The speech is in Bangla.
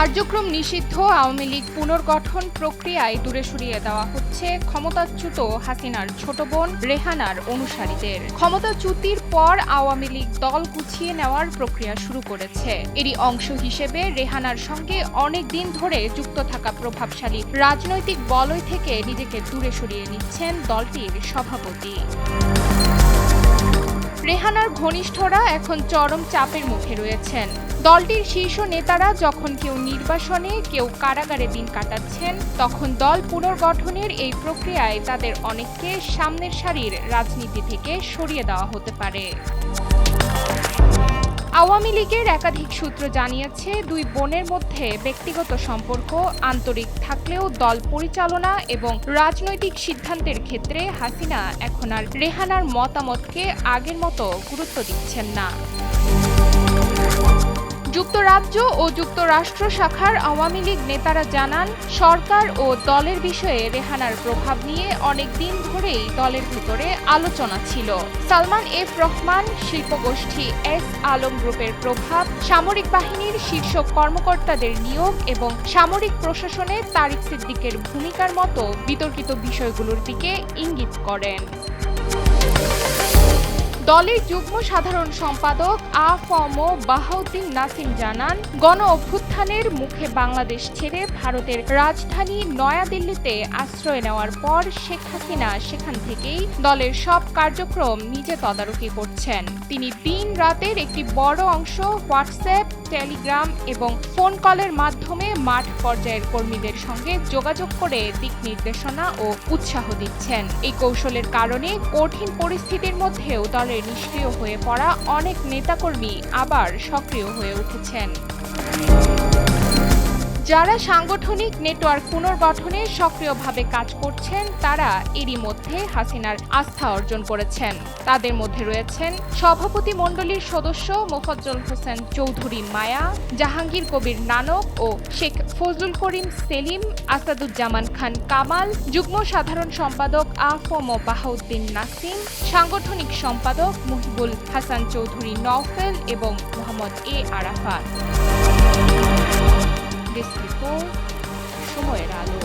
কার্যক্রম নিষিদ্ধ আওয়ামী লীগ পুনর্গঠন প্রক্রিয়ায় দূরে সরিয়ে দেওয়া হচ্ছে ক্ষমতাচ্যুত হাসিনার ছোট বোন রেহানার অনুসারীদের। ক্ষমতাচ্যুতির পর আওয়ামী লীগ দল গুছিয়ে নেওয়ার প্রক্রিয়া শুরু করেছে। এরই অংশ হিসেবে রেহানার সঙ্গে অনেক দিন ধরে যুক্ত থাকা প্রভাবশালী রাজনৈতিক বলয় থেকে নিজেকে দূরে সরিয়ে নিচ্ছেন দলটির সভাপতি। রেহানার ঘনিষ্ঠরা এখন চরম চাপের মুখে রয়েছেন। দলটির শীর্ষ নেতারা যখন কেউ নির্বাসনে, কেউ কারাগারে দিন কাটাচ্ছেন, তখন দল পুনর্গঠনের এই প্রক্রিয়ায় তাদের অনেককে সামনের সারির রাজনীতি থেকে সরিয়ে দেওয়া হতে পারে। আওয়ামী লীগের একাধিক সূত্র জানিয়েছে, দুই বোনের মধ্যে ব্যক্তিগত সম্পর্ক আন্তরিক থাকলেও দল পরিচালনা এবং রাজনৈতিক সিদ্ধান্তের ক্ষেত্রে হাসিনা এখন আর রেহানার মতামতকে আগের মতো গুরুত্ব দিচ্ছেন না। যুক্তরাজ্য ও যুক্তরাষ্ট্র শাখার আওয়ামী লীগ নেতারা জানান, সরকার ও দলের বিষয়ে রেহানার প্রভাব নিয়ে অনেক দিন ধরেই দলের ভিতরে আলোচনা ছিল। সালমান এফ রহমান, শিল্পগোষ্ঠী এস আলম গ্রুপের প্রভাব, সামরিক বাহিনীর শীর্ষ কর্মকর্তাদের নিয়োগ এবং সামরিক প্রশাসনে তারিক সিদ্দিকের ভূমিকার মতো বিতর্কিত বিষয়গুলোর দিকে ইঙ্গিত করেন। দলের যুগ্ম সাধারণ সম্পাদক আ.ফ.ম. বাহাউদ্দিন নাসিম জানান, গণ অভ্যুত্থানের মুখে বাংলাদেশ ছেড়ে ভারতের রাজধানী নয়াদিল্লিতে আশ্রয় নেওয়ার পর শেখ হাসিনা সেখান থেকেই দলের সব কার্যক্রম নিজে তদারকি করছেন। তিনি দিন রাতের একটি বড় অংশ হোয়াটসঅ্যাপ, টেলিগ্রাম এবং ফোন কলের মাধ্যমে মাঠ পর্যায়ের কর্মীদের সঙ্গে যোগাযোগ করে দিক নির্দেশনা ও উৎসাহ দিচ্ছেন। এই কৌশলের কারণে কঠিন পরিস্থিতির মধ্যেও দলের নিষ্ক্রিয় হয়ে পড়া অনেক নেতাকর্মী আবার সক্রিয় হয়ে উঠেছেন। যারা সাংগঠনিক নেটওয়ার্ক পুনর্গঠনে সক্রিয়ভাবে কাজ করছেন, তারা এরই মধ্যে হাসিনার আস্থা অর্জন করেছেন। তাদের মধ্যে রয়েছেন সভাপতি মণ্ডলীর সদস্য মোফাজ্জল হোসেন চৌধুরী মায়া, জাহাঙ্গীর কবির নানক ও শেখ ফজলুল করিম সেলিম, আসাদুজ্জামান খান কামাল, যুগ্ম সাধারণ সম্পাদক আ.ফ.ম. বাহাউদ্দিন নাসিম, সাংগঠনিক সম্পাদক মুহিবুল হাসান চৌধুরী নওফেল এবং মোহাম্মদ এ আরাফাত। সময়ের আলো।